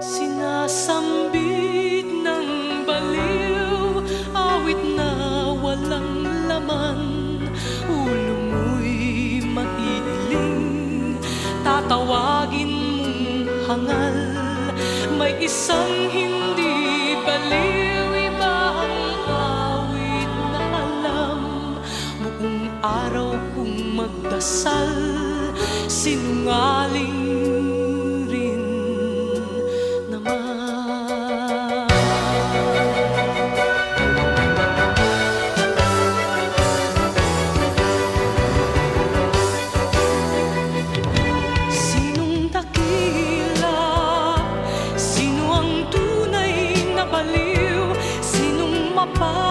Sinasambit ng baliw, awit na walang laman. Ulo mo'y maiiling, tatawagin mong hangal. May isang hindi baliw, iba ang awit na alam. Buong araw kong magdasal, sinungaling rin naman. Sinong dakila? Sino ang tunay na baliw? Sinong mapa